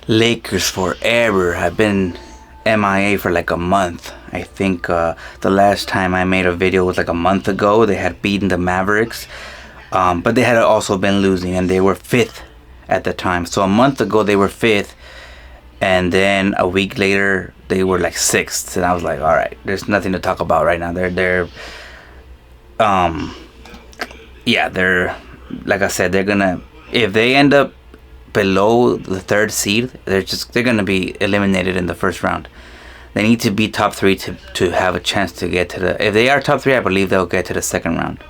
Lakers forever have been MIA for like a month. I think the last time I made a video was like a month ago. They had beaten the Mavericks, but they had also been losing, and they were fifth at the time. So a month ago they were fifth, and then a week later they were like sixth. And I was like, all right, there's nothing to talk about right now. They're like I said, they're gonna, if they end up below the third seed, they're gonna be eliminated in the first round. They need to be top three to have a chance to get to the. If they are top three, I believe they'll get to the second round.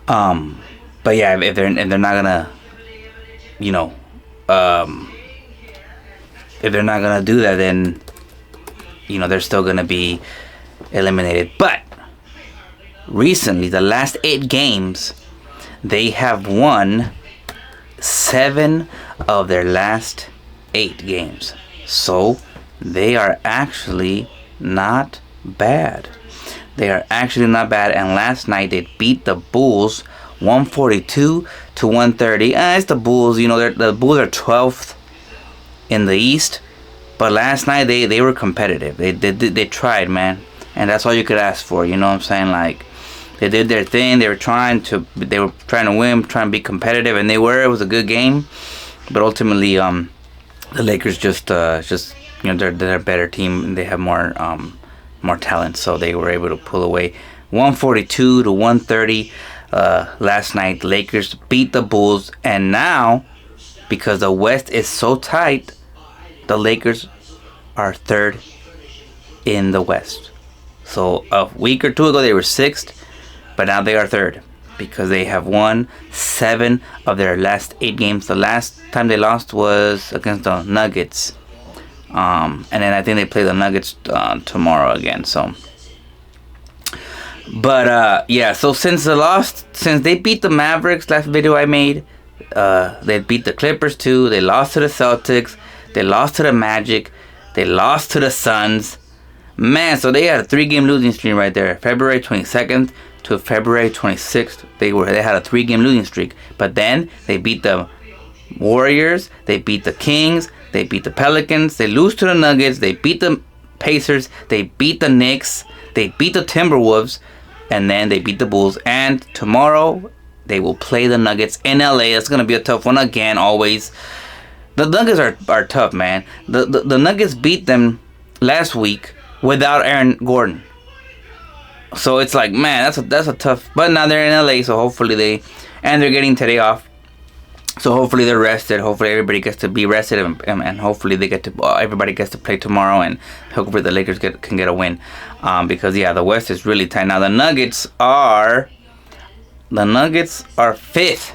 But yeah, if they're not gonna, you know, if they're not gonna do that, then you know they're still gonna be eliminated. But recently, the last 8 games, they have won 7 of their last 8 games. So they are actually not bad. They are actually not bad. And last night they beat the Bulls 142-130. It's the Bulls. You know, the Bulls are 12th in the East. But last night they were competitive. They tried, man. And that's all you could ask for. You know what I'm saying? Like, they did their thing. They were trying to win, trying to be competitive, and they were. It was a good game, but ultimately, the Lakers just you know, they're a better team and they have more talent, so they were able to pull away 142-130 last night. The Lakers beat the Bulls, and now because the West is so tight, the Lakers are third in the West. So a week or two ago they were 6th. But now they are third because they have won 7 of their last 8 games. The last time they lost was against the Nuggets. And then I think they play the Nuggets tomorrow again. So, but yeah. So since they beat the Mavericks, last video I made, they beat the Clippers too. They lost to the Celtics. They lost to the Magic. They lost to the Suns. Man, so they had a 3-game losing streak right there. February 22nd. To February 26th, they had a 3-game losing streak. But then they beat the Warriors, they beat the Kings, they beat the Pelicans, they lose to the Nuggets, they beat the Pacers, they beat the Knicks, they beat the Timberwolves, and then they beat the Bulls. And tomorrow they will play the Nuggets in LA. That's gonna be a tough one again. Always, the Nuggets are tough, man. The Nuggets beat them last week without Aaron Gordon. So it's like, man, that's a tough. But now they're in LA, so hopefully they're getting today off. So hopefully they're rested. Hopefully everybody gets to be rested, and hopefully everybody gets to play tomorrow, and hopefully the Lakers can get a win. Because yeah, the West is really tight now. The Nuggets are 5th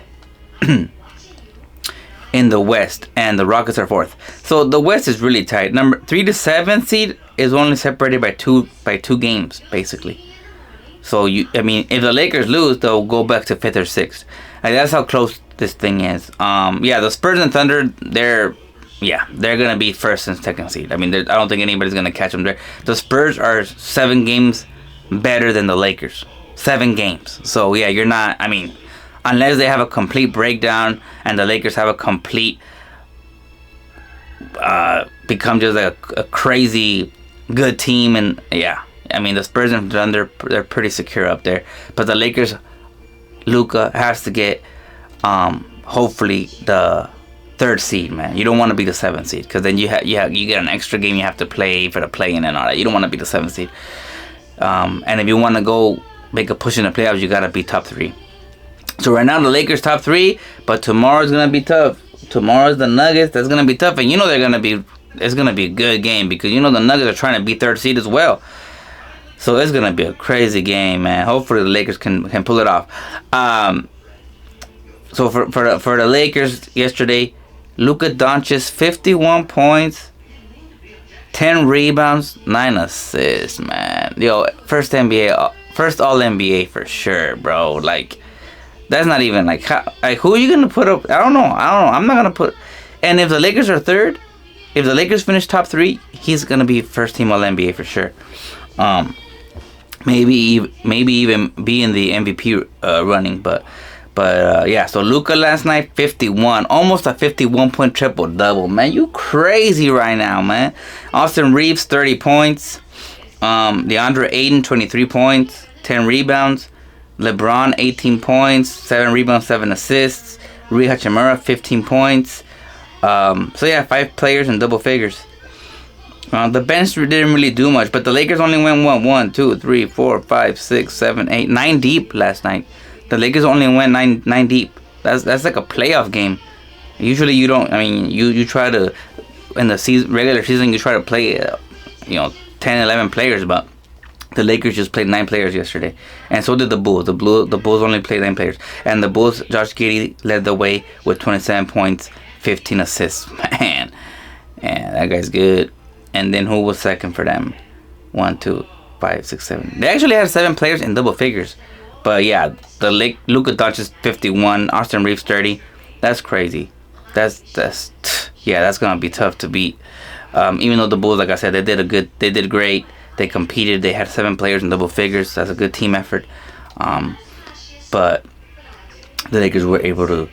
in the West, and the Rockets are 4th. So the West is really tight. Number 3 to 7th seed is only separated by two games basically. So if the Lakers lose, they'll go back to 5th or 6th. Like, that's how close this thing is. Yeah, the Spurs and Thunder, they're gonna be 1st and 2nd seed. I don't think anybody's gonna catch them there. The Spurs are 7 games better than the Lakers. 7 games. So yeah, you're not. Unless they have a complete breakdown and the Lakers have a complete become just like a crazy good team, and yeah. The Spurs and Thunder, they're pretty secure up there. But the Lakers, Luka has to get, hopefully, the 3rd seed, man. You don't want to be the 7th seed, because then you get an extra game you have to play for the play-in and all that. You don't want to be the 7th seed. And if you want to go make a push in the playoffs, you got to be top 3. So right now, the Lakers top 3, but tomorrow's going to be tough. Tomorrow's the Nuggets. That's going to be tough. And you know it's going to be a good game, because you know the Nuggets are trying to be 3rd seed as well. So it's going to be a crazy game, man. Hopefully the Lakers can pull it off. So for the Lakers yesterday, Luka Doncic, 51 points, 10 rebounds, 9 assists, man. Yo, first All NBA for sure, bro. Like, that's not even like, who are you going to put up? I don't know. I'm not going to put. And if the Lakers are 3rd, if the Lakers finish top 3, he's going to be first team All NBA for sure. Maybe even be in the MVP running, but But yeah, so Luka last night 51, almost a 51-point triple double. Man, you crazy right now, man. Austin Reeves 30 points. DeAndre Ayton 23 points, 10 rebounds. LeBron 18 points, 7 rebounds, 7 assists. Rui Hachimura 15 points. So yeah, 5 players in double figures. The bench didn't really do much, but the Lakers only went 1, 2, 3, 4, 5, 6, 7, 8, 9 deep last night. The Lakers only went 9 deep. That's like a playoff game. Usually you don't. I mean, you try to in the regular season you try to play 10, 11 players, but the Lakers just played 9 players yesterday, and so did the Bulls. The Bulls only played 9 players, and the Bulls, Josh Giddey led the way with 27 points, 15 assists. Man, that guy's good. And then who was second for them? 1, 2, 5, 6, 7. They actually had 7 players in double figures. But yeah, Luka Doncic 51, Austin Reeves 30. That's crazy. That's gonna be tough to beat. Even though the Bulls, like I said, they did great. They competed. They had 7 players in double figures. That's a good team effort. But the Lakers were able to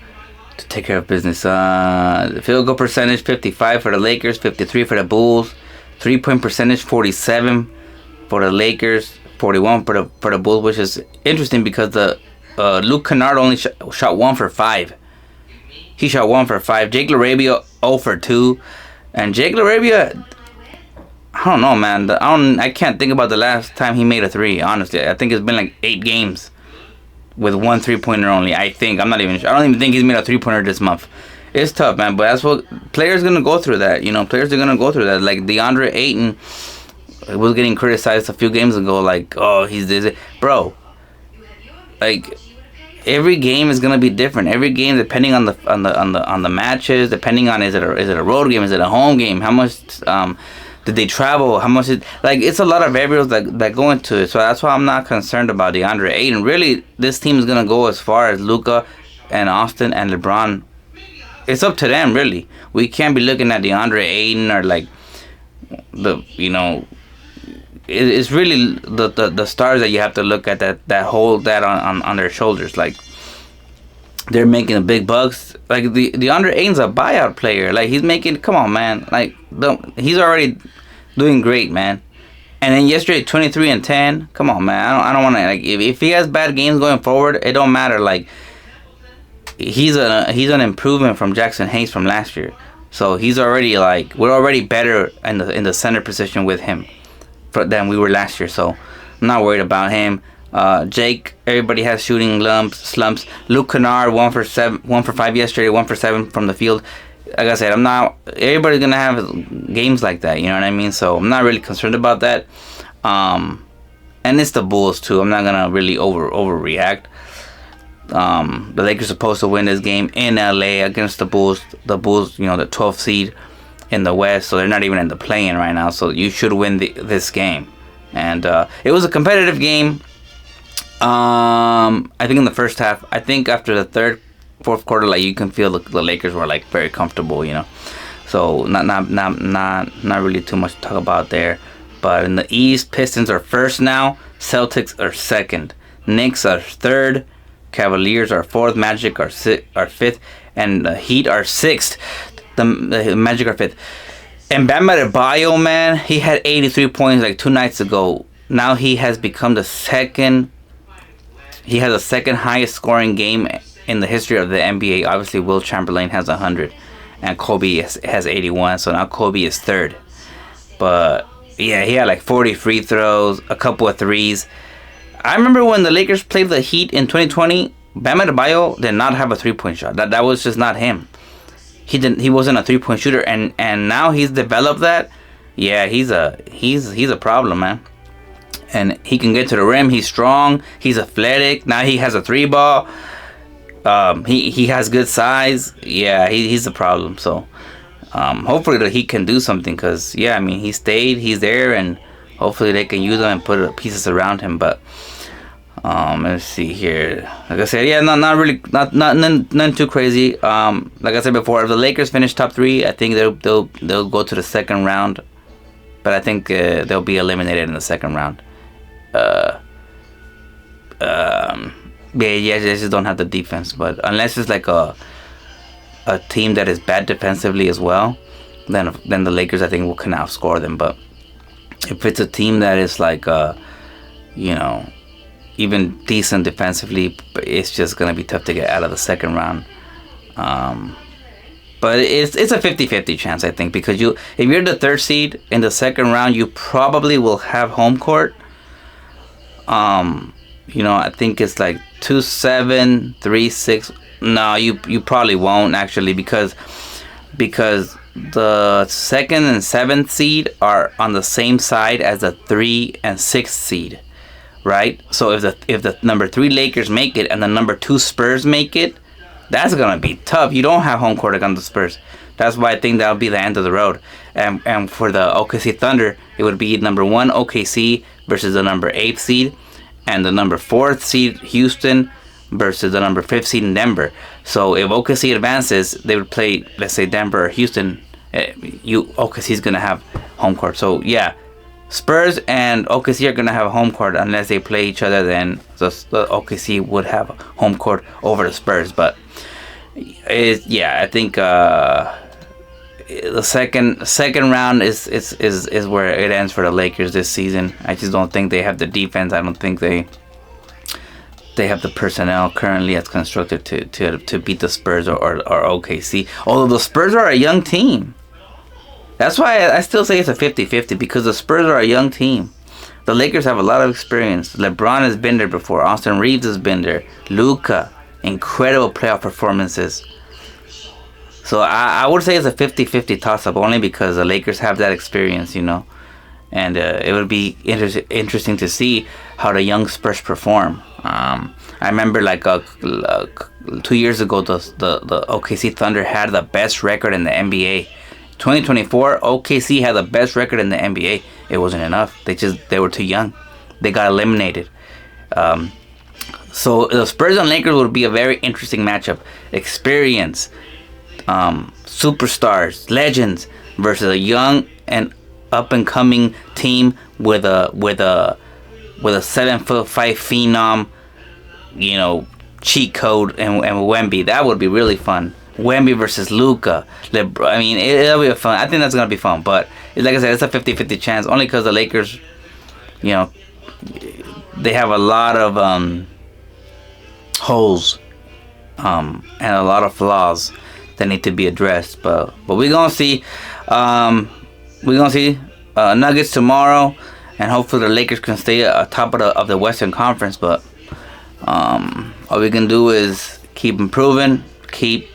take care of business. The field goal percentage 55 for the Lakers, 53 for the Bulls. 3-point percentage 47 for the Lakers, 41 for the Bulls, which is interesting because the Luke Kennard only shot 1 for 5. He shot 1 for 5. Jake LaRavia 0 for 2, and Jake LaRavia, I don't know, man. I can't think about the last time he made a 3. Honestly, I think it's been like 8 games with 1 3-pointer only. I think I'm not even sure. I don't even think he's made a 3-pointer this month. It's tough, man, but that's what players gonna go through. That players are gonna go through that. Like DeAndre Ayton was getting criticized a few games ago, like, oh, he's this, bro. Like every game is gonna be different. Every game, depending on the matches, depending on is it a road game, is it a home game, how much did they travel, how much it's a lot of variables that go into it. So that's why I'm not concerned about DeAndre Ayton. Really, this team is gonna go as far as Luka and Austin and LeBron. It's up to them, really. We can't be looking at DeAndre Ayton or like it's really the stars that you have to look at that hold that on their shoulders. Like they're making the big bucks. Like DeAndre Ayton's a buyout player. Like he's making. Come on, man. Like he's already doing great, man. And then yesterday, 23 and 10. Come on, man. I don't want to like if he has bad games going forward, it don't matter. Like he's an improvement from Jackson Hayes from last year. So he's already like we're already better in the center position with him than we were last year. So I'm not worried about him. Jake, everybody has shooting slumps. Luke Kennard 1 for 5 yesterday, 1 for 7 from the field. Like I said, everybody's gonna have games like that, you know what I mean? So I'm not really concerned about that. And it's the Bulls too. I'm not gonna really overreact. The Lakers are supposed to win this game in LA against the Bulls. The Bulls, the 12th seed in the West, so they're not even in the play-in right now. So you should win this game. And it was a competitive game. I think in the first half. I think after the third, fourth quarter, like you can feel the Lakers were like very comfortable, So not really too much to talk about there. But in the East, Pistons are first now. Celtics are second. Knicks are third. Cavaliers are fourth. Magic are fifth, and the Heat are sixth. The Magic are fifth. And Bam Adebayo, man, he had 83 points like 2 nights ago. Now he has become the second. He has the second highest scoring game in the history of the NBA. Obviously, Will Chamberlain has 100, and Kobe has 81. So now Kobe is third. But yeah, he had like 40 free throws, a couple of threes. I remember when the Lakers played the Heat in 2020, Bam Adebayo did not have a 3-point shot. That was just not him. He wasn't a 3-point shooter, and now he's developed that. Yeah, he's a problem, man. And he can get to the rim. He's strong. He's athletic. Now he has a 3-ball. He has good size. Yeah, he's a problem. So hopefully the Heat can do something, because yeah, I mean he's there, and hopefully they can use him and put pieces around him. But let's see here. Like I said, yeah, not really, none too crazy. Like I said before, if the Lakers finish top 3, I think they'll go to the second round. But I think they'll be eliminated in the second round. Yeah, they just don't have the defense. But unless it's like a team that is bad defensively as well, then the Lakers I think can outscore them. But if it's a team that is like even decent defensively, it's just gonna be tough to get out of the second round. But it's a 50-50 chance, I think, because if you're the third seed in the second round, you probably will have home court. I think it's like 2-7, 3-6. No, you probably won't actually, because the second and seventh seed are on the same side as the 3 and 6th seed, right? So if the number 3 Lakers make it and the number 2 Spurs make it, that's gonna be tough. You don't have home court against the Spurs. That's why I think that'll be the end of the road. And for the OKC Thunder, it would be number 1 OKC versus the number 8th seed, and the number 4th seed Houston versus the number 5th seed in Denver. So if OKC advances, they would play, let's say, Denver or Houston. OKC's gonna have home court. So yeah, Spurs and OKC are gonna have home court unless they play each other. Then the OKC would have home court over the Spurs. But I think the second round is where it ends for the Lakers this season. I just don't think they have the defense. I don't think they have the personnel currently as constructed to beat the Spurs or OKC. Although the Spurs are a young team. That's why I still say it's a 50-50, because the Spurs are a young team. The Lakers have a lot of experience. LeBron has been there before. Austin Reeves has been there. Luka, incredible playoff performances. So I would say it's a 50-50 toss-up, only because the Lakers have that experience, And it would be interesting to see how the young Spurs perform. I remember 2 years ago, the OKC Thunder had the best record in the NBA. 2024, OKC had the best record in the NBA. It wasn't enough. They were too young. They got eliminated. So the Spurs and Lakers would be a very interesting matchup. Experience, superstars, legends versus a young and up and coming team with a 7'5" phenom, cheat code and Wemby. That would be really fun. Wemby versus Luka. I mean, it'll be fun. I think that's gonna be fun. But like I said, it's a 50-50 chance, only because the Lakers, they have a lot of holes and a lot of flaws that need to be addressed. But we're gonna see. Nuggets tomorrow, and hopefully the Lakers can stay atop of the Western Conference. But all we can do is keep improving, keep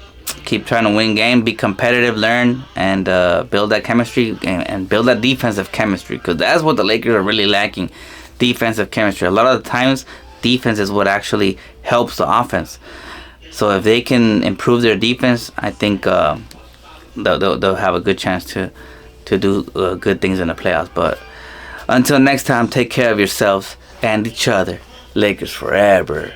trying to win game, be competitive, learn, and build that chemistry and build that defensive chemistry, because that's what the Lakers are really lacking, defensive chemistry. A lot of the times, defense is what actually helps the offense. So if they can improve their defense, I think they'll have a good chance to do good things in the playoffs. But until next time, take care of yourselves and each other. Lakers forever.